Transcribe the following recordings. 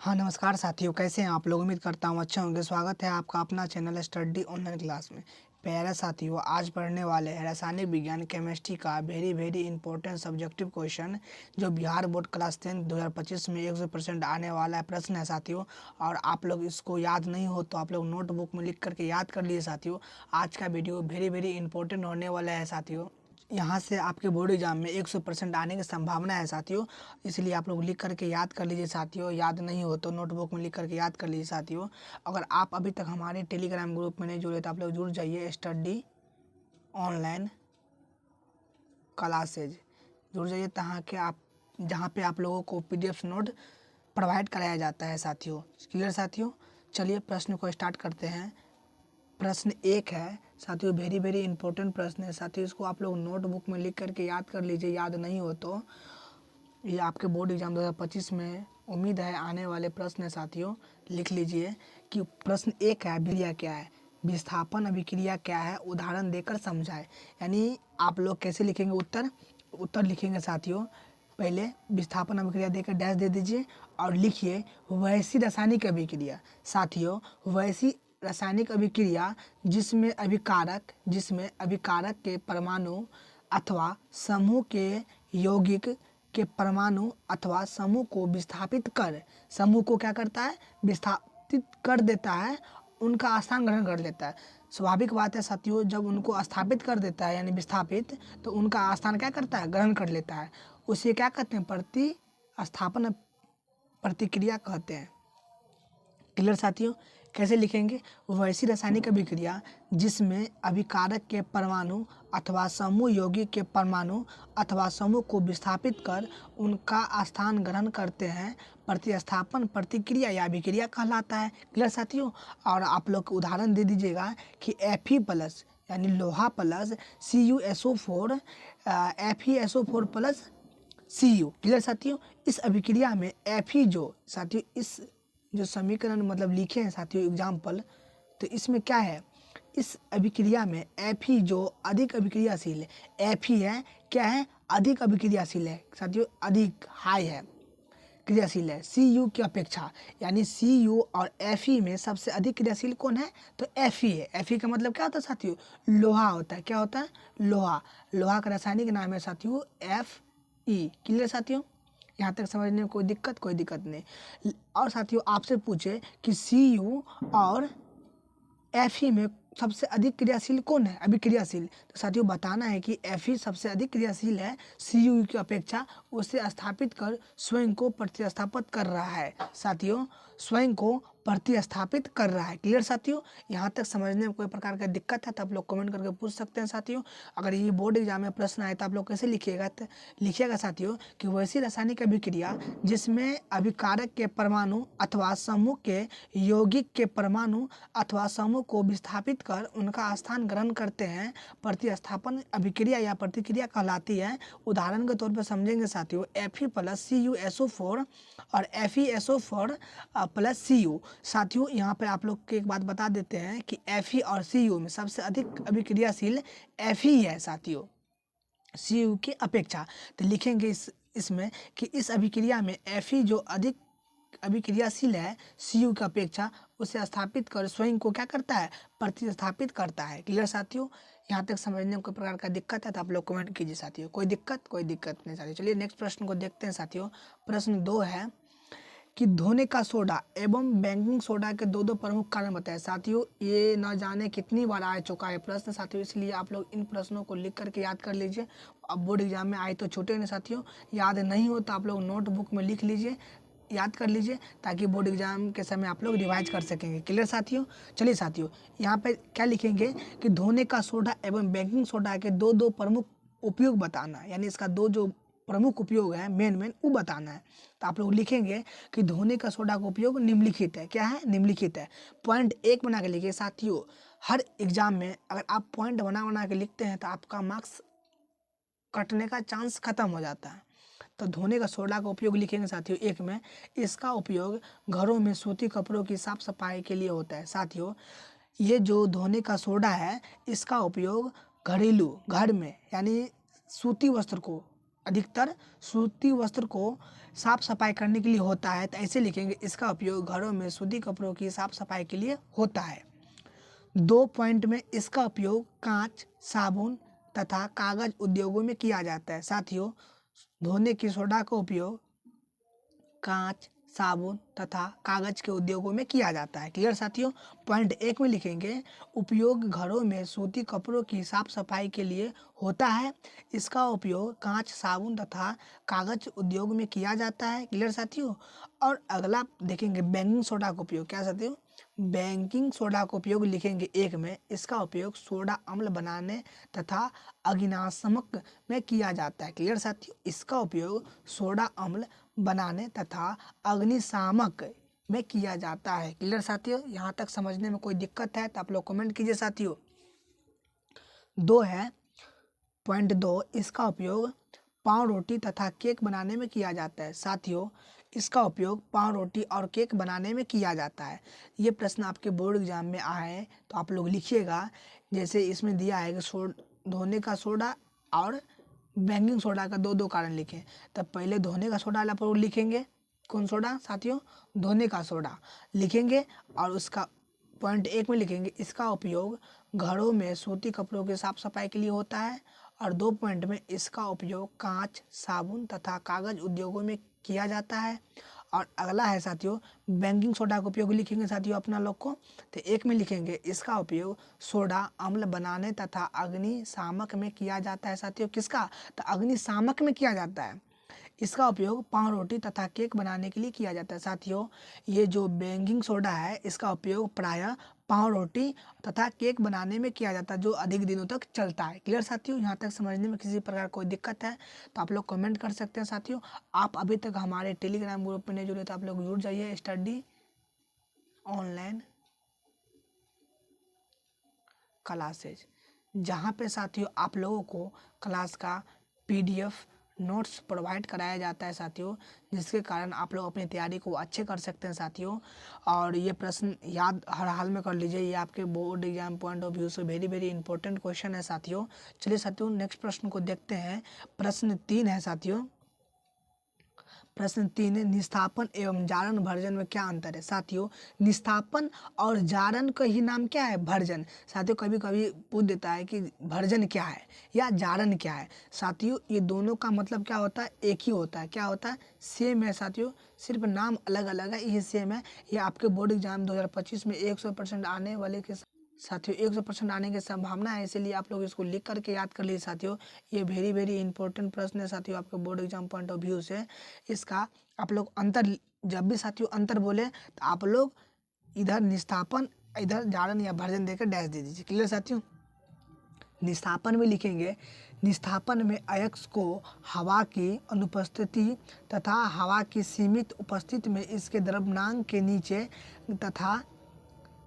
हाँ, नमस्कार साथियों, कैसे हैं आप लोग? उम्मीद करता हूँ अच्छे होंगे। स्वागत है आपका अपना चैनल स्टडी ऑनलाइन क्लास में। प्यारे साथियों, आज पढ़ने वाले हैं रासायनिक विज्ञान केमिस्ट्री का वेरी इंपॉर्टेंट सब्जेक्टिव क्वेश्चन, जो बिहार बोर्ड क्लास 10 2025 में 100% आने वाला है प्रश्न है साथियों। और आप लोग इसको याद नहीं हो तो आप लोग नोटबुक में लिख करके याद कर लीजिए साथियों। आज का वीडियो वेरी इंपॉर्टेंट होने वाला है साथियों। यहाँ से आपके बोर्ड एग्जाम में 100% आने की संभावना है साथियों। इसलिए आप लोग लिख करके याद कर लीजिए साथियों। याद नहीं हो तो नोटबुक में लिख करके याद कर लीजिए साथियों। अगर आप अभी तक हमारे टेलीग्राम ग्रुप में नहीं जुड़े तो आप लोग जुड़ जाइए। स्टडी ऑनलाइन क्लासेज जुड़ जाइए, जहाँ पे आप लोगों को PDF नोट प्रोवाइड कराया जाता है साथियों। क्लियर साथियों? चलिए प्रश्न को स्टार्ट करते हैं। प्रश्न 1 है साथियों, वेरी इंपॉर्टेंट प्रश्न है साथियों। इसको आप लोग नोटबुक में लिख करके याद कर लीजिए। याद नहीं हो तो ये आपके बोर्ड एग्जाम 2025 में उम्मीद है आने वाले प्रश्न है साथियों। लिख लीजिए कि प्रश्न 1 है, अभिक्रिया क्या है, विस्थापन अभिक्रिया क्या है, उदाहरण देकर समझाए। यानी आप लोग कैसे लिखेंगे उत्तर लिखेंगे साथियों। पहले विस्थापन अभिक्रिया देकर डैश दे दीजिए और लिखिए वैसी रासायनिक अभिक्रिया। साथियों, वैसी रासायनिक अभिक्रिया जिसमें अभिकारक के परमाणु अथवा समूह के यौगिक के परमाणु अथवा समूह को विस्थापित कर, समूह को क्या करता है, विस्थापित कर देता है, उनका स्थान ग्रहण कर लेता है। स्वाभाविक बात है साथियों, जब उनको स्थापित कर देता है यानी विस्थापित, तो उनका स्थान क्या करता है, ग्रहण कर लेता है। उसे क्या कहते हैं, प्रतिस्थापन प्रतिक्रिया कहते हैं। क्लियर साथियों? कैसे लिखेंगे? वैसी रासायनिक अभिक्रिया जिसमें अभिकारक के परमाणु अथवा समूह यौगिक के परमाणु अथवा समूह को विस्थापित कर उनका स्थान ग्रहण करते हैं, प्रतिस्थापन प्रतिक्रिया या अभिक्रिया कहलाता है। क्लियर साथियों? और आप लोग उदाहरण दे दीजिएगा कि Fe+ यानी लोहा plus CuSO4 FeSO4 plus Cu। Clear साथियों? इस अभिक्रिया में Fe साथियों, इस जो समीकरण मतलब लिखे हैं साथियों एग्जाम्पल, तो इसमें क्या है, इस अभिक्रिया में Fe जो अधिक अभिक्रियाशील है, Fe है क्या है, अधिक अभिक्रियाशील है साथियों, अधिक हाई है, क्रियाशील है Cu की अपेक्षा। यानी Cu और Fe में सबसे अधिक क्रियाशील कौन है, तो Fe है। Fe का मतलब क्या होता है साथियों, लोहा होता है। क्या होता है, लोहा का रासायनिक नाम है साथियों Fe। क्लियर साथियों? यहाँ तक समझने में कोई दिक्कत नहीं। और साथियों आपसे पूछे कि Cu और Fe में सबसे अधिक क्रियाशील कौन है, अभिक्रियाशील, तो साथियों बताना है कि Fe सबसे अधिक क्रियाशील है Cu की अपेक्षा। उसे स्थापित कर स्वयं को प्रतिस्थापित कर रहा है साथियों, स्वयं को प्रतिस्थापित कर रहा है। क्लियर साथियों? यहाँ तक समझने में कोई प्रकार का दिक्कत है तो आप लोग कमेंट करके पूछ सकते हैं साथियों। अगर ये बोर्ड एग्जाम में प्रश्न आए तो आप लोग कैसे लिखिएगा, तो लिखिएगा साथियों कि वैसी रासायनिक अभिक्रिया जिसमें अभिकारक के परमाणु अथवा समूह के यौगिक के परमाणु अथवा समूह को विस्थापित कर उनका स्थान ग्रहण करते हैं, प्रतिस्थापन अभिक्रिया या प्रतिक्रिया कहलाती है। उदाहरण के तौर पर समझेंगे साथियों, Fe+ CuSO4 और FeSO4 प्लस Cu। साथियों यहाँ पे आप लोग को एक बात बता देते हैं कि Fe और Cu में सबसे अधिक अभिक्रियाशील Fe है साथियों, Cu की अपेक्षा। तो लिखेंगे इसमें कि इस अभिक्रिया में Fe जो अधिक अभिक्रियाशील है Cu की अपेक्षा, उसे स्थापित कर स्वयं को क्या करता है, प्रतिस्थापित करता है। क्लियर साथियों? यहाँ तक समझने में कोई प्रकार का दिक्कत है तो आप लोग कमेंट कीजिए साथियों। कोई दिक्कत नहीं साथियों। चलिए नेक्स्ट प्रश्न को देखते हैं साथियों। प्रश्न 2 है कि धोने का सोडा एवं बेकिंग सोडा के दो प्रमुख कारण बताएं। साथियों ये न जाने कितनी बार आ चुका है प्रश्न साथियों, इसलिए आप लोग इन प्रश्नों को लिख करके याद कर लीजिए। अब बोर्ड एग्जाम में आए तो छूटे नहीं साथियों। याद नहीं हो तो आप लोग नोटबुक में लिख लीजिए, याद कर लीजिए, ताकि बोर्ड एग्जाम के समय आप लोग रिवाइज कर सकेंगे। क्लियर साथियों? चलिए साथियों यहाँ पे क्या लिखेंगे कि धोने का सोडा एवं बेकिंग सोडा के दो प्रमुख उपयोग बताना, यानी इसका दो जो प्रमुख उपयोग है मेन वो बताना है। तो आप लोग लिखेंगे कि धोने का सोडा का उपयोग निम्नलिखित है। क्या है, निम्नलिखित है। पॉइंट 1 बना के लिखिए साथियों। हर एग्जाम में अगर आप पॉइंट बना के लिखते हैं तो आपका मार्क्स कटने का चांस खत्म हो जाता है। तो धोने का सोडा का उपयोग लिखेंगे साथियों 1 में। इसका उपयोग घरों में सूती कपड़ों की साफ सफाई के लिए होता है। साथियों ये जो धोने का सोडा है, इसका उपयोग घर में यानी सूती वस्त्र को अधिकतर सूती वस्त्र को साफ सफाई करने के लिए होता है, तो ऐसे लिखेंगे इसका उपयोग घरों में सूती कपड़ों की साफ सफाई के लिए होता है। 2 पॉइंट में इसका उपयोग कांच, साबुन तथा कागज उद्योगों में किया जाता है। साथियों, धोने की सोडा का उपयोग कांच, साबुन तथा कागज के उद्योगों में किया जाता है। क्लियर साथियों। पॉइंट 1 में लिखेंगे उपयोग घरों में सूती कपड़ों की साफ सफाई के लिए होता है। इसका उपयोग कांच, साबुन तथा कागज उद्योग में किया जाता है। क्लियर साथियों। और अगला देखेंगे बेकिंग सोडा का उपयोग। क्या साथियों? बेकिंग सोडा का उपयोग लिखेंगे 1 में। इसका उपयोग सोडा अम्ल बनाने तथा अग्निशामक में किया जाता है। क्लियर साथियों। इसका उपयोग सोडा अम्ल बनाने तथा अग्निशामक में किया जाता है। क्लियर साथियों। यहाँ तक समझने में कोई दिक्कत है तो आप लोग कमेंट कीजिए साथियों। 2 है पॉइंट 2, इसका उपयोग पाव रोटी तथा केक बनाने में किया जाता है। साथियों, इसका उपयोग पाव रोटी और केक बनाने में किया जाता है। ये प्रश्न आपके बोर्ड एग्जाम में आए तो आप लोग लिखिएगा। जैसे इसमें दिया है कि धोने का सोडा और बेकिंग सोडा का 2 कारण लिखें। तब पहले धोने का सोडा आप लोग लिखेंगे। कौन सोडा साथियों? धोने का सोडा लिखेंगे। और उसका पॉइंट 1 में लिखेंगे इसका उपयोग घरों में सूती कपड़ों की साफ सफाई के लिए होता है। और 2 पॉइंट में इसका उपयोग कांच, साबुन तथा कागज उद्योगों में किया जाता है। और अगला है साथियों बेकिंग सोडा का उपयोग लिखेंगे साथियों अपना लोग को। तो 1 में लिखेंगे इसका उपयोग सोडा अम्ल बनाने तथा अग्निशामक में किया जाता है। साथियों, किसका? तो अग्निशामक में किया जाता है। इसका उपयोग पाव रोटी तथा केक बनाने के लिए किया जाता है। साथियों, ये जो बेकिंग सोडा है इसका उपयोग प्रायः पाव रोटी तथा केक बनाने में किया जाता है, जो अधिक दिनों तक चलता है। क्लियर साथियों। यहाँ तक समझने में किसी प्रकार कोई दिक्कत है तो आप लोग कमेंट कर सकते हैं। साथियों, आप अभी तक हमारे टेलीग्राम ग्रुप में नहीं जुड़े तो आप लोग जुड़ जाइए। स्टडी ऑनलाइन क्लासेज, जहाँ पे साथियों आप लोगों को क्लास का PDF नोट्स प्रोवाइड कराया जाता है साथियों, जिसके कारण आप लोग अपनी तैयारी को अच्छे कर सकते हैं साथियों। और ये प्रश्न याद हर हाल में कर लीजिए, ये आपके board exam point of view से वेरी वेरी इंपॉर्टेंट क्वेश्चन है साथियों। चलिए साथियों नेक्स्ट प्रश्न को देखते हैं। प्रश्न 3 है साथियों। प्रश्न 3, निस्थापन एवं जारण भर्जन में क्या अंतर है? साथियों, निस्थापन और जारण का ही नाम क्या है? भर्जन। साथियों, कभी कभी पूछ देता है कि भर्जन क्या है या जारण क्या है। साथियों, ये दोनों का मतलब क्या होता है? एक ही होता है। क्या होता है? सेम है साथियों, सिर्फ नाम अलग अलग है, ये सेम है। ये आपके बोर्ड एग्जाम 2025 में 100% आने वाले के साथियों 100% आने की संभावना है, इसीलिए आप लोग इसको लिख करके याद कर लीजिए साथियों। ये वेरी वेरी इंपॉर्टेंट प्रश्न है साथियों आपके board exam point of view से। इसका आप लोग अंतर, जब भी साथियों अंतर बोले तो आप लोग इधर निस्थापन, इधर जारण या भर्जन देकर डैश दे दीजिए। क्लियर साथियों। निस्थापन में लिखेंगे निस्थापन में अयस्क को हवा की अनुपस्थिति तथा हवा की सीमित उपस्थिति में इसके द्रव्यमान के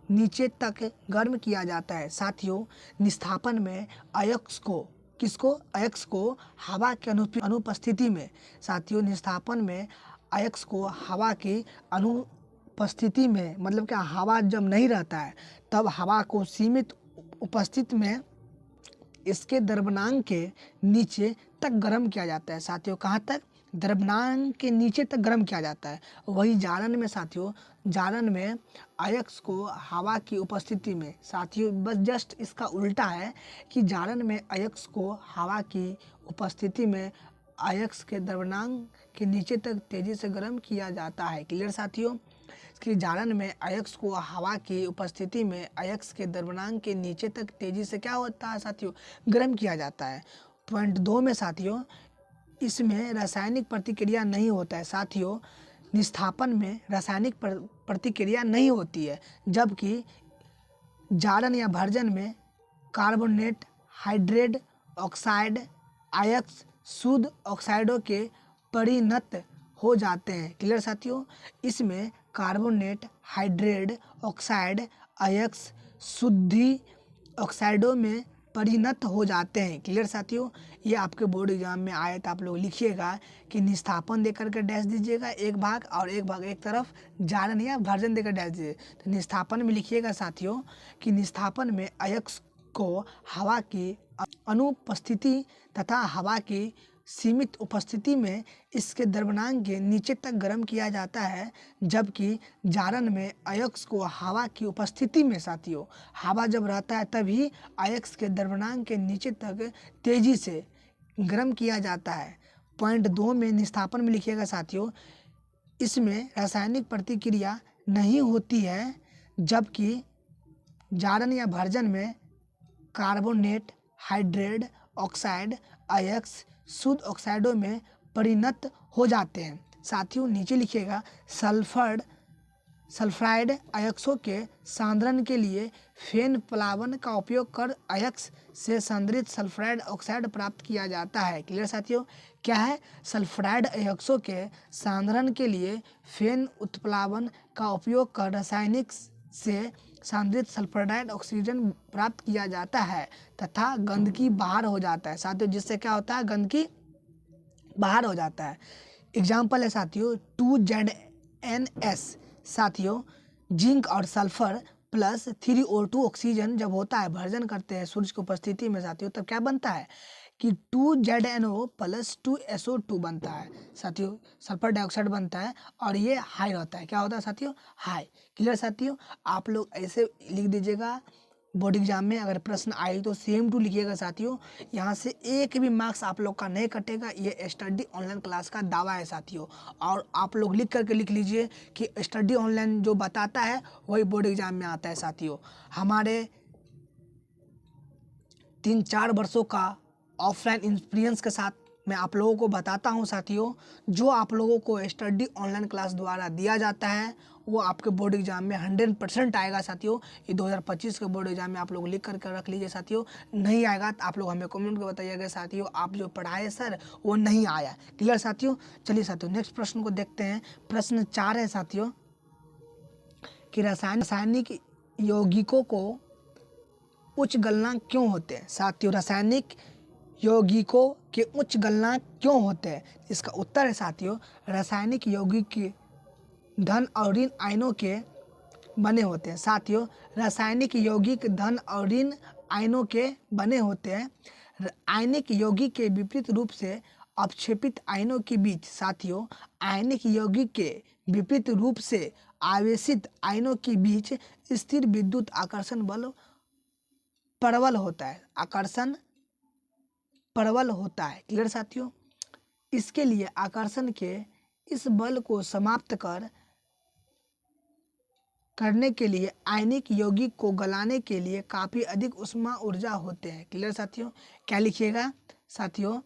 नीचे तक गर्म किया जाता है। साथियों, निस्थापन में अयस्क को, किसको? अयस्क को हवा की अनुपस्थिति में, साथियों निस्थापन में अयस्क को हवा की अनुपस्थिति में, मतलब क्या, हवा जब नहीं रहता है तब हवा को सीमित उपस्थिति में इसके द्रव्यमाप के नीचे तक गर्म किया जाता है। साथियों, कहाँ तक? द्रव्यमाप के नीचे तक गर्म किया जाता है। वही जारण में साथियों, जारण में अयस्क को हवा की उपस्थिति में, साथियों बस जस्ट इसका उल्टा है कि जारण में अयस्क को हवा की उपस्थिति में अयस्क के द्रव्यमाप के नीचे तक तेजी से गर्म किया जाता है। क्लियर साथियों। कि जारण में अयस्क को हवा की उपस्थिति में अयस्क के द्रव्यमाप के नीचे तक तेजी से क्या होता है साथियों? गर्म किया जाता है। पॉइंट 2 में साथियों इसमें रासायनिक प्रतिक्रिया नहीं होता है। साथियों, निस्थापन में रासायनिक प्रतिक्रिया नहीं होती है, जबकि जारण या भर्जन में कार्बोनेट, हाइड्रेट ऑक्साइड अयस्क शुद्ध ऑक्साइडों के परिणत हो जाते हैं। क्लियर साथियों। इसमें कार्बोनेट, हाइड्रेट ऑक्साइड अयस्क शुद्ध ऑक्साइडों में परिणत हो जाते हैं। क्लियर साथियों। ये आपके बोर्ड एग्जाम में आए तो आप लोग लिखिएगा कि निस्थापन देकर के डैश दीजिएगा एक भाग, और एक भाग एक तरफ जारण या भर्जन देकर डैश दीजिए। तो निस्थापन में लिखिएगा साथियों कि निस्थापन में अयस्क को हवा की अनुपस्थिति तथा हवा की सीमित उपस्थिति में इसके द्रव्यमान के नीचे तक गर्म किया जाता है, जबकि जारन में अयस्क को हवा की उपस्थिति में साथियों, हवा जब रहता है तभी अयस्क के द्रव्यमान के नीचे तक तेजी से गर्म किया जाता है। पॉइंट 2 में निष्ठापन में लिखिएगा साथियों, इसमें रासायनिक प्रतिक्रिया नहीं होती है, जबकि जारन या भर्जन में कार्बोनेट, हाइड्रेट ऑक्साइड अयस्क शुद्ध ऑक्साइडों में परिणत हो जाते हैं। साथियों नीचे लिखिएगा, सल्फाइड अयस्कों के सांद्रण के लिए फेन प्लावन का उपयोग कर अयस्क से सांद्रित सल्फाइड ऑक्साइड प्राप्त किया जाता है। क्लियर साथियों, क्या है? सल्फाइड अयस्कों के सांद्रण के लिए फेन उत्प्लावन का उपयोग कर रासायनिक से सांद्रित सल्फाइड ऑक्सीजन प्राप्त किया जाता है तथा गंदगी बाहर हो जाता है। साथियों जिससे क्या होता है? गंदगी बाहर हो जाता है। एग्जाम्पल है साथियों 2ZNS। साथियों जिंक और सल्फर प्लस 3O2 ऑक्सीजन जब होता है, भर्जन करते हैं सूर्य की उपस्थिति में साथियों, तब क्या बनता है कि 2ZNO प्लस 2SO2 बनता है साथियों, सल्फर डाइऑक्साइड बनता है और ये हाई होता है। क्या होता है साथियों? हाई। क्लियर साथियों, आप लोग ऐसे लिख दीजिएगा, बोर्ड एग्जाम में अगर प्रश्न आए तो सेम टू लिखिएगा साथियों, यहाँ से एक भी मार्क्स आप लोग का नहीं कटेगा। ये स्टडी ऑनलाइन क्लास का दावा है साथियों, और आप लोग लिख करके लिख लीजिए कि स्टडी ऑनलाइन जो बताता है वही बोर्ड एग्जाम में आता है साथियों। हमारे 3-4 वर्षों का ऑफलाइन एक्सपीरियंस के साथ मैं आप लोगों को बताता हूं साथियों, जो आप लोगों को स्टडी ऑनलाइन क्लास द्वारा दिया जाता है वो आपके बोर्ड एग्जाम में 100% आएगा साथियों। ये 2025 के बोर्ड एग्जाम में आप लोग लिख करके रख लीजिए साथियों। नहीं आएगा तो आप लोग हमें कमेंट में बताइएगा साथियों, आप जो पढ़ाए सर वो नहीं आया। क्लियर साथियों, चलिए साथियों नेक्स्ट प्रश्न को देखते हैं। प्रश्न 4 है साथियों कि रासायनिक यौगिकों को उच्च गलनांक क्यों होते हैं। साथियों रासायनिक यौगिकों के उच्च गलनांक क्यों होते हैं? इसका उत्तर है साथियों, रासायनिक यौगिक धन और ऋण आयनों के बने होते हैं। साथियों रासायनिक यौगिक धन और ऋण आयनों के बने होते हैं। आयनिक यौगिक के विपरीत रूप से अपक्षेपित आयनों के बीच साथियों, आयनिक यौगिक के विपरीत रूप से आवेशित आयनों के बीच स्थिर विद्युत आकर्षण बल प्रबल होता है। आकर्षण प्रबल होता है। क्लियर साथियों, इसके लिए आकर्षण के इस बल को समाप्त करने के लिए आयनिक यौगिक को गलाने के लिए काफ़ी अधिक ऊष्मा ऊर्जा होते हैं। क्लियर साथियों, क्या लिखिएगा साथियों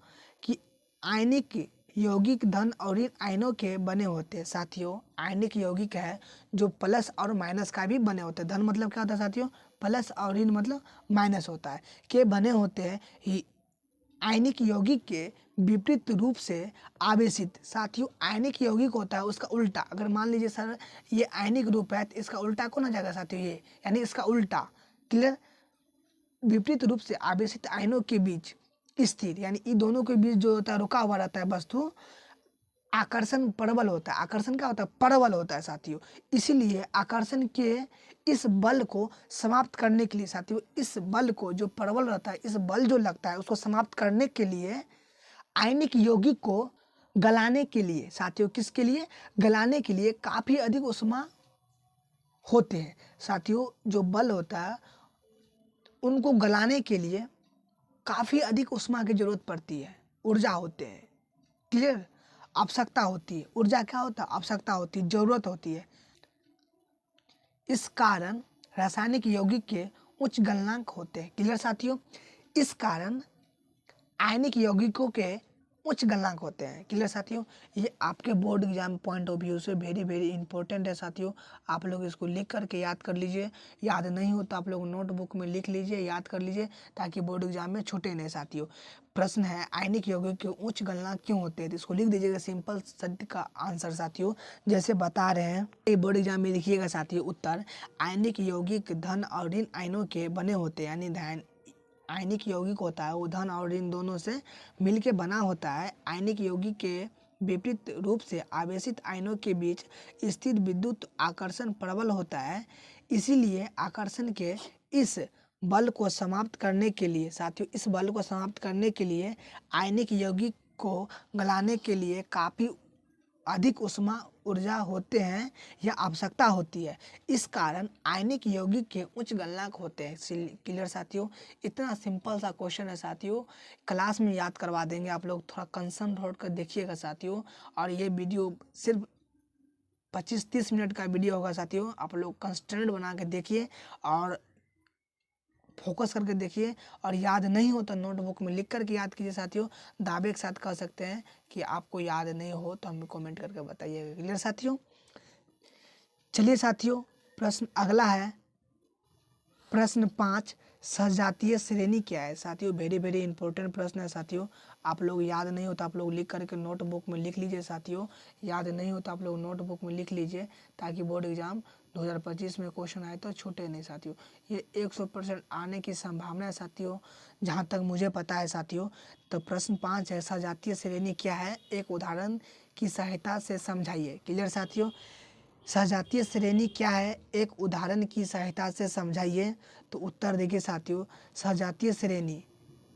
कि आयनिक यौगिक धन और ऋण आयनों के बने होते हैं। साथियों आयनिक यौगिक है जो प्लस और माइनस का भी बने होते हैं। धन मतलब क्या होता है साथियों? प्लस, और ऋण मतलब माइनस होता है, के बने होते हैं। ही आयनिक यौगिक के विपरीत रूप से आवेशित। साथियों आयनिक यौगिक होता है उसका उल्टा, अगर मान लीजिए सर ये आयनिक रूप है तो इसका उल्टा कौन हो जाएगा साथियों? ये, यानी इसका उल्टा। क्लियर, विपरीत रूप से आवेशित आयनों के बीच स्थिर, यानी इन दोनों के बीच जो होता है रुका हुआ रहता है वस्तु, आकर्षण प्रबल होता है। आकर्षण क्या होता है? प्रबल होता है साथियों। इसीलिए आकर्षण के इस बल को समाप्त करने के लिए साथियों, इस बल को जो प्रबल रहता है, इस बल जो लगता है उसको समाप्त करने के लिए आयनिक यौगिक को गलाने के लिए साथियों, किसके लिए? गलाने के लिए काफ़ी अधिक ऊष्मा होते हैं। साथियों जो बल होता है उनको गलाने के लिए काफ़ी अधिक ऊष्मा की जरूरत पड़ती है, ऊर्जा होते हैं। क्लियर, आवश्यकता होती है। ऊर्जा क्या होता है? आवश्यकता होती है, जरूरत होती है। इस कारण रासायनिक यौगिक के उच्च गलनांक होते हैं। क्लियर साथियों, इस कारण आयनिक यौगिकों के उच्च गलनांक होते हैं। क्लियर साथियों, ये आपके board exam point of view से वेरी वेरी इंपॉर्टेंट है साथियों। आप लोग इसको लिख करके याद कर लीजिए। याद नहीं हो तो आप लोग नोटबुक में लिख लीजिए, याद कर लीजिए, ताकि बोर्ड एग्जाम में छूटे नहीं साथियों। प्रश्न है आयनिक यौगिक के उच्च गलनांक क्यों होते हैं, तो इसको लिख दीजिएगा सिंपल सत्य का आंसर साथियों, जैसे बता रहे हैं। ये बोर्ड एग्जाम में लिखिएगा साथियों उत्तर, आयनिक यौगिक धन और ऋण आयनों के बने होते हैं। यानी आयनिक यौगिक होता है वो धन और ऋण दोनों से मिलके बना होता है। आयनिक यौगिक के विपरीत रूप से आवेशित आयनों के बीच स्थित विद्युत आकर्षण प्रबल होता है। इसीलिए आकर्षण के इस बल को समाप्त करने के लिए साथियों, इस बल को समाप्त करने के लिए आयनिक यौगिक को गलाने के लिए काफ़ी अधिक ऊष्मा ऊर्जा होते हैं या आवश्यकता होती है। इस कारण आयनिक यौगिक के उच्च गलनांक होते हैं। क्लियर साथियों, इतना सिंपल सा क्वेश्चन है साथियों, क्लास में याद करवा देंगे। आप लोग थोड़ा कंसर्न होकर देखिएगा साथियों, और ये वीडियो सिर्फ 25-30 मिनट का वीडियो होगा साथियों। आप लोग कंस्टेंट बना के देखिए और फोकस करके देखिए, और याद नहीं हो तो नोटबुक में लिख करके याद कीजिए साथियों। दावे के साथ कह सकते हैं कि आपको याद नहीं हो तो हमें कमेंट करके बताइएगा। क्लियर साथियों, चलिए साथियों, प्रश्न अगला है। प्रश्न 5, सजातीय श्रेणी क्या है? साथियों वेरी वेरी इंपॉर्टेंट प्रश्न है साथियों। आप लोग याद नहीं हो तो आप लोग लिख करके नोटबुक में लिख लीजिए साथियों। याद नहीं हो तो आप लोग नोटबुक में लिख लीजिए, ताकि बोर्ड एग्जाम 2025 में क्वेश्चन आए तो छूटे नहीं साथियों। ये 100% आने की संभावना है साथियों, जहाँ तक मुझे पता है साथियों। तो प्रश्न 5 है, सजातीय श्रेणी क्या है? एक उदाहरण की सहायता से समझाइए। क्लियर साथियों, सजातीय श्रेणी क्या है? एक उदाहरण की सहायता से समझाइए। तो उत्तर देखिए साथियों, सजातीय श्रेणी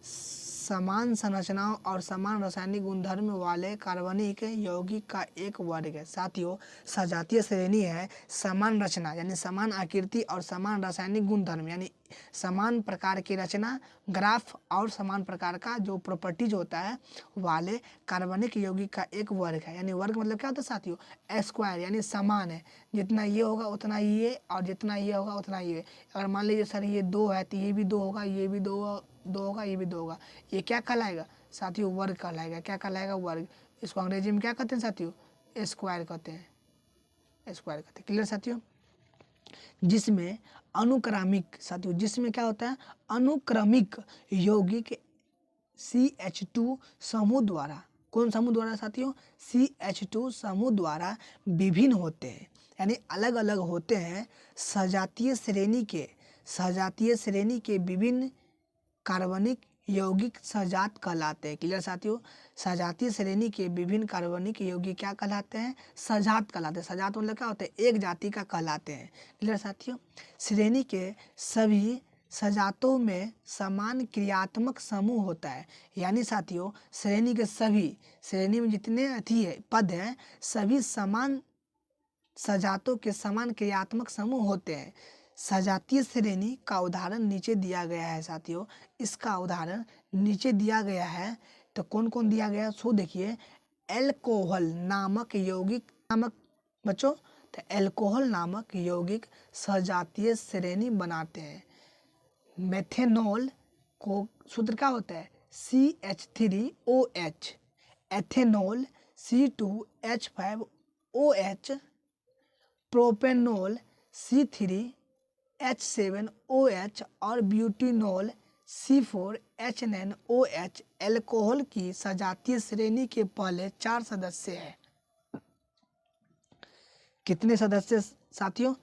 समान संरचनाओं और समान रासायनिक गुणधर्म वाले कार्बनिक यौगिक का एक वर्ग है। साथियों सजातीय श्रेणी है समान रचना यानी समान आकृति और समान रासायनिक गुणधर्म यानी समान प्रकार की रचना, ग्राफ और समान प्रकार का जो प्रॉपर्टीज होता है वाले कार्बनिक यौगिक का एक वर्ग है। यानी वर्ग मतलब क्या होता है साथियों? स्क्वायर, यानी समान है। जितना ये होगा उतना ये, और जितना ये होगा उतना ये। अगर मान लीजिए सर ये 2 है तो ये भी 2 होगा, ये भी 2 होगा, ये भी 2 होगा। ये क्या कहलाएगा साथियों? वर्ग कहलाएगा। क्या कहलाएगा? वर्ग। इसको अंग्रेजी में क्या कहते हैं साथियों? स्क्वायर कहते हैं, स्क्वायर कहते हैं। क्लियर साथियों, जिसमें अनुक्रमिक साथियों, जिसमें क्या होता है? अनुक्रमिक यौगिक CH2 समूह द्वारा, कौन समूह द्वारा साथियों? CH2 समूह द्वारा विभिन्न होते हैं, यानी अलग अलग होते हैं। सजातीय श्रेणी के विभिन्न कार्बनिक यौगिक सजात कहलाते हैं। क्लियर साथियों, सजातीय श्रेणी के विभिन्न कार्बनिक यौगिक क्या कहलाते हैं? सजात कहलाते हैं। सजात मतलब क्या होता है? एक जाति का कहलाते हैं। क्लियर साथियों, श्रेणी के सभी सजातों में समान क्रियात्मक समूह होता है। यानी साथियों श्रेणी के सभी, श्रेणी में जितने पद हैं सभी समान सजातों के समान क्रियात्मक समूह होते हैं। सजातीय श्रेणी का उदाहरण नीचे दिया गया है साथियों। इसका उदाहरण नीचे दिया गया है। तो कौन कौन दिया गया है सो देखिए। एल्कोहल नामक यौगिक नामक बच्चों, तो एल्कोहल नामक यौगिक सजातीय श्रेणी बनाते हैं। मेथेनॉल को सूत्र क्या होता है? CH3OH, ethanol C2H5OH, propanol C3H7OH और ब्यूटेनॉल C4H9OH एल्कोहल की सजातीय श्रेणी के पहले 4 सदस्य हैं। कितने सदस्य साथियों?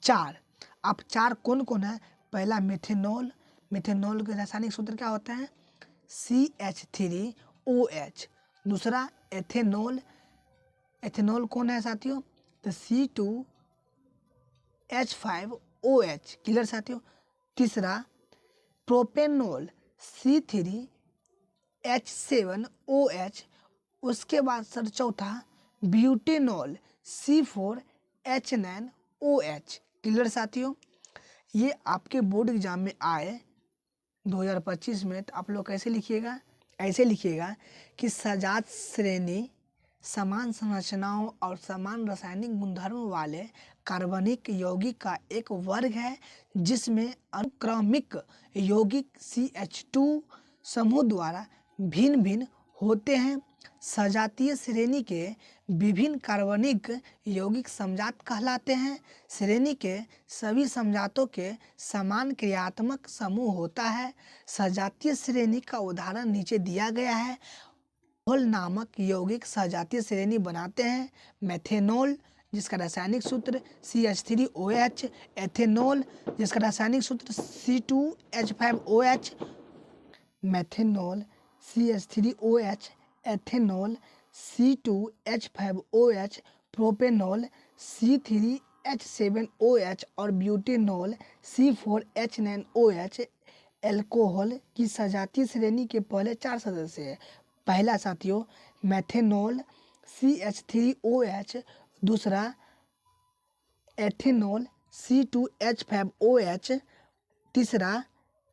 4। अब 4 कौन कौन है? पहला मेथेनॉल, मेथेनॉल का रासायनिक सूत्र क्या होता है? CH3OH। दूसरा एथेनॉल, एथेनॉल कौन है साथियों? तो C2H5OH। क्लियर साथियों, तीसरा प्रोपेनॉल C3H7OH। उसके बाद सर चौथा ब्यूटेनॉल C4H9OH। क्लियर साथियों, ये आपके बोर्ड एग्जाम में आए 2025 में, तो आप लोग कैसे लिखिएगा? ऐसे लिखिएगा कि सजात श्रेणी समान संरचनाओं और समान रासायनिक गुणधर्म वाले कार्बनिक यौगिक का एक वर्ग है, जिसमें अनुक्रमिक यौगिक CH2 समूह द्वारा भिन्न भिन्न होते हैं। सजातीय श्रेणी के विभिन्न कार्बनिक यौगिक समजात कहलाते हैं। श्रेणी के सभी समजातों के समान क्रियात्मक समूह होता है। सजातीय श्रेणी का उदाहरण नीचे दिया गया है। एल्कोहल नामक यौगिक सजातीय श्रेणी बनाते हैं। मेथेनॉल जिसका रासायनिक सूत्र CH3OH, एथेनॉल जिसका रासायनिक सूत्र C2H5OH, methanol CH3OH, ethanol C2H5OH, propanol C3H7OH और ब्यूटेनॉल C4H9OH एल्कोहल की सजातीय श्रेणी के पहले 4 सदस्य हैं। पहला साथियों मेथेनॉल CH3OH, दूसरा एथेनॉल C2H5OH, तीसरा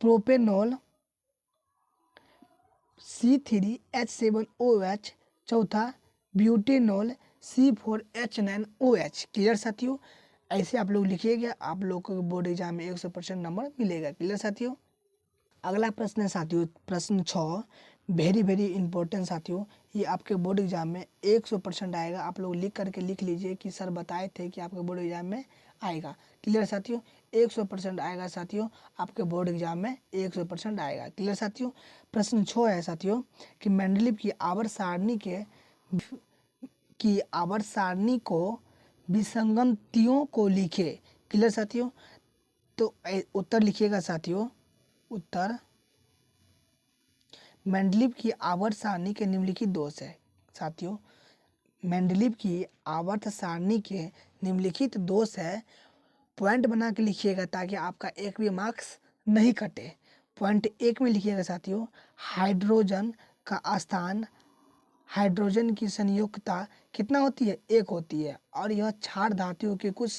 प्रोपेनॉल C3H7OH, चौथा ब्यूटेनॉल C4H9OH। क्लियर साथियों, ऐसे आप लोग लिखिएगा, आप लोग को बोर्ड एग्जाम में 100% नंबर मिलेगा। क्लियर साथियों। अगला प्रश्न है साथियों प्रश्न 6, वेरी वेरी इंपॉर्टेंट साथियों, ये आपके बोर्ड एग्जाम में 100% आएगा। आप लोग लिख करके लिख लीजिए कि सर बताए थे कि आपके बोर्ड एग्जाम में आएगा। क्लियर साथियों, 100% आएगा साथियों, आपके बोर्ड एग्जाम में 100% आएगा। क्लियर साथियों। प्रश्न 6 है साथियों कि मेंडलीव की आवर्त सारणी को विसंगतियों को लिखे। क्लियर साथियों। तो उत्तर लिखिएगा साथियों, उत्तर मेंडलीव की आवर्त सारणी के निम्नलिखित दोष है। साथियों मेंडलीव की आवर्त सारणी के निम्नलिखित दोष है। पॉइंट बना के लिखिएगा ताकि आपका एक भी मार्क्स नहीं कटे। पॉइंट 1 में लिखिएगा साथियों, हाइड्रोजन का स्थान, हाइड्रोजन की संयोजकता कितना होती है, 1 होती है, और यह क्षार धातुओं के कुछ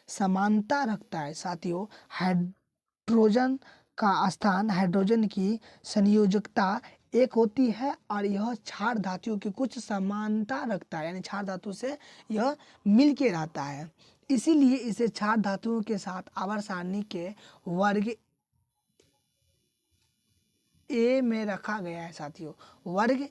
समानता रखता है। साथियों हाइड्रोजन का स्थान, हाइड्रोजन की संयोजकता 1 होती है और यह क्षार धातुओं की कुछ समानता रखता है, यानी क्षार धातु से यह मिल के रहता है। इसीलिए इसे क्षार धातुओं के साथ आवर्त सारणी के वर्ग ए में रखा गया है। साथियों वर्ग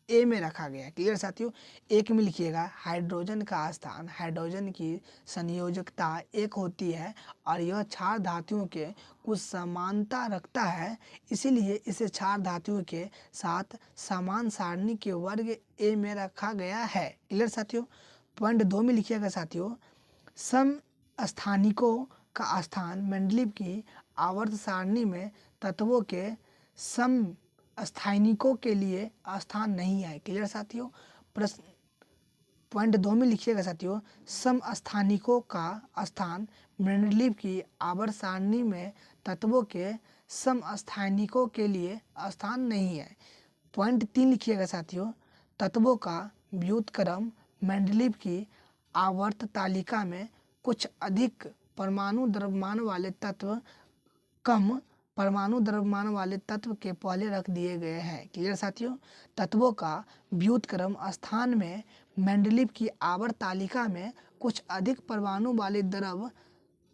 ए में रखा गया है। क्लियर साथियों। 1 में लिखिएगा, हाइड्रोजन का स्थान, हाइड्रोजन की संयोजकता 1 होती है और यह क्षार धातुओं के कुछ समानता रखता है, इसीलिए इसे क्षार धातुओं के साथ समान सारणी के वर्ग ए में रखा गया है। क्लियर साथियों। पॉइंट 2 में लिखिएगा साथियों, समस्थानिकों का स्थान मेंडलीव की आवर्त सारणी में तत्वों के समस्थानिकों के लिए स्थान नहीं है। क्लियर साथियों। प्रश्न पॉइंट 2 में लिखिएगा साथियों, समस्थानिकों का स्थान मेंडलीव की आवर्त सारणी में तत्वों के समस्थानिकों के लिए स्थान नहीं है। पॉइंट 3 लिखिएगा साथियों, तत्वों का व्युत्क्रम मेंडलीव की आवर्त तालिका में कुछ अधिक परमाणु द्रव्यमान वाले तत्व कम परमाणु द्रव्यमान वाले तत्व के पहले रख दिए गए हैं। क्लियर साथियों। तत्वों का व्युत्क्रम स्थान में मेंडलीव की आवर्त तालिका में कुछ अधिक परमाणु वाले द्रव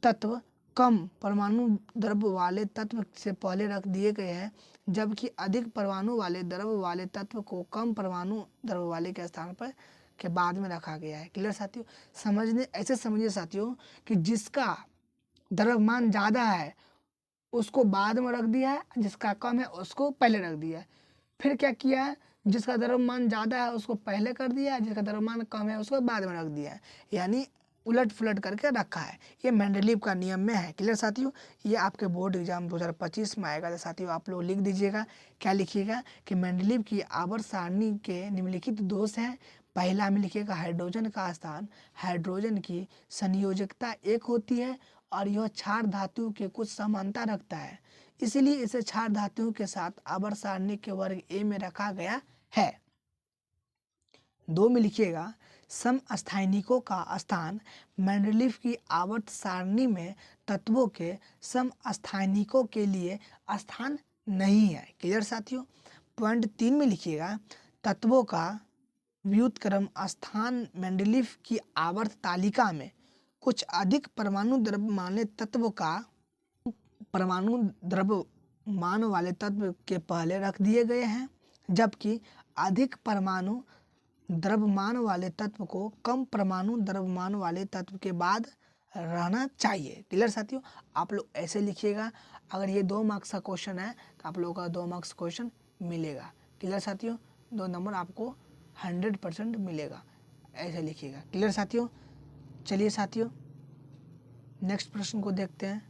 तत्व कम परमाणु द्रव्य वाले तत्व से पहले रख दिए गए हैं, जबकि अधिक परमाणु वाले द्रव्य वाले तत्व को कम परमाणु द्रव्य वाले के स्थान पर के बाद में रखा गया है। क्लियर साथियों। समझने ऐसे समझिए साथियों कि जिसका द्रव्यमान ज़्यादा है उसको बाद में रख दिया है, जिसका कम है उसको पहले रख दिया है। फिर क्या किया है, जिसका द्रव्यमान ज़्यादा है उसको पहले कर दिया है, जिसका द्रव्यमान कम है उसको बाद में रख दिया है, यानी उलट पुलट करके रखा है। ये मेंडलीव का नियम में है। क्लियर साथियों। ये आपके बोर्ड एग्जाम 2025 में आएगा। तो साथियों आप लोग लिख दीजिएगा, क्या लिखिएगा कि मेंडलीव की आवर्त सारणी के निम्नलिखित दोष हैं। पहला में लिखिएगा, हाइड्रोजन का स्थान, हाइड्रोजन की संयोजकता 1 होती है और यह क्षार धातु के कुछ समानता रखता है, इसीलिए इसे क्षार धातुओं के साथ आवर्त सारणी के वर्ग ए में रखा गया है। 2 में लिखिएगा, समस्थानिकों का स्थान मेंडलीव की आवर्त सारणी में तत्वों के समस्थानिकों के लिए स्थान नहीं है। क्लियर साथियों। पॉइंट 3 में लिखिएगा, तत्वों का व्युत्क्रम स्थान मेंडलीव की आवर्त तालिका में कुछ अधिक परमाणु द्रव्यमान तत्व का परमाणु द्रव्यमान वाले तत्व के पहले रख दिए गए हैं, जबकि अधिक परमाणु द्रव्यमान वाले तत्व को कम परमाणु द्रव्यमान वाले तत्व के बाद रहना चाहिए। क्लियर साथियों। आप लोग ऐसे लिखिएगा, अगर ये 2 मार्क्स का क्वेश्चन है तो आप लोगों का 2 मार्क्स क्वेश्चन मिलेगा। क्लियर साथियों। 2 नंबर आपको 100% मिलेगा, ऐसे लिखिएगा। क्लियर साथियों। चलिए साथियों नेक्स्ट प्रश्न को देखते हैं।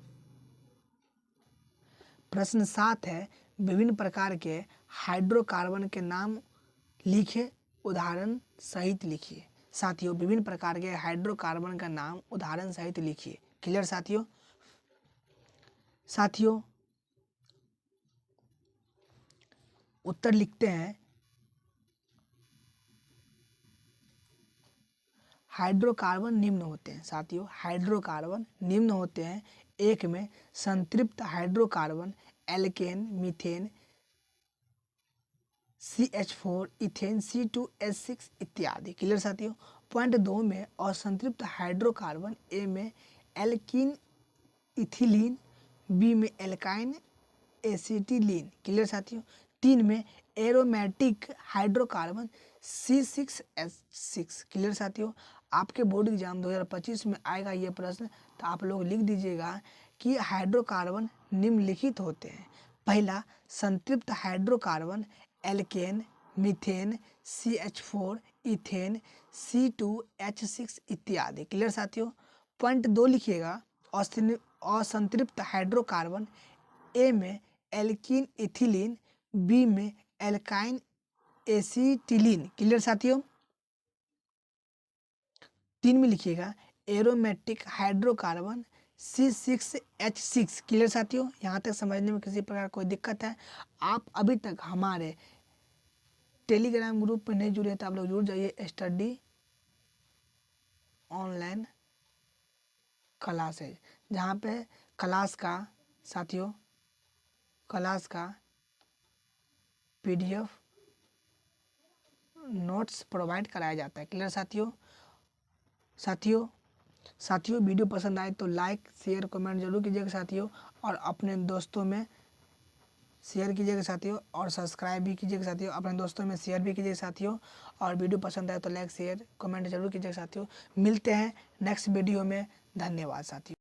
प्रश्न 7 है, विभिन्न प्रकार के हाइड्रोकार्बन के नाम लिखे, उदाहरण सहित लिखिए। साथियों विभिन्न प्रकार के हाइड्रोकार्बन का नाम उदाहरण सहित लिखिए। क्लियर साथियों। साथियों उत्तर लिखते हैं हाइड्रोकार्बन निम्न होते हैं साथियों, हाइड्रोकार्बन निम्न होते हैं। एक में संतृप्त hydrocarbon, alkene, methane, CH4, ethane, C2H6 इत्यादि। क्लियर साथियों। पॉइंट 2 में असंतृप्त हाइड्रोकार्बन, ए में एल्कीन, इथिलीन, बी में एल्काइन, एसिटिलीन। क्लियर साथियों। 3 में एरोमेटिक हाइड्रोकार्बन, C6H6। क्लियर साथियों। आपके बोर्ड एग्जाम 2025 में आएगा ये प्रश्न, तो आप लोग लिख दीजिएगा कि हाइड्रोकार्बन निम्नलिखित होते हैं। पहला संतृप्त hydrocarbon, alkene, methane, CH4, ethane, C2H6 इत्यादि। क्लियर साथियों। पॉइंट 2 लिखिएगा, असंतृप्त हाइड्रोकार्बन, ए में एल्कीन, इथिलीन, बी में एल्काइन, एसिटिलीन। क्लियर साथियों। 3 में लिखिएगा एरोमेटिक हाइड्रोकार्बन, C6H6। क्लियर साथियों। यहाँ तक समझने में किसी प्रकार कोई दिक्कत है? आप अभी तक हमारे टेलीग्राम ग्रुप में नहीं जुड़े तो आप लोग जुड़ जाइए। स्टडी ऑनलाइन क्लास है, जहाँ पे क्लास का साथियों, क्लास का PDF नोट्स प्रोवाइड कराया जाता है। क्लियर साथियों। साथियों वीडियो पसंद आए तो लाइक, शेयर, कमेंट जरूर कीजिएगा साथियों, और अपने दोस्तों में शेयर कीजिएगा साथियों, और सब्सक्राइब भी कीजिएगा साथियों, अपने दोस्तों में शेयर भी कीजिएगा साथियों। और वीडियो पसंद आए तो लाइक, शेयर, कमेंट जरूर कीजिएगा साथियों। मिलते हैं नेक्स्ट वीडियो में। धन्यवाद साथियों।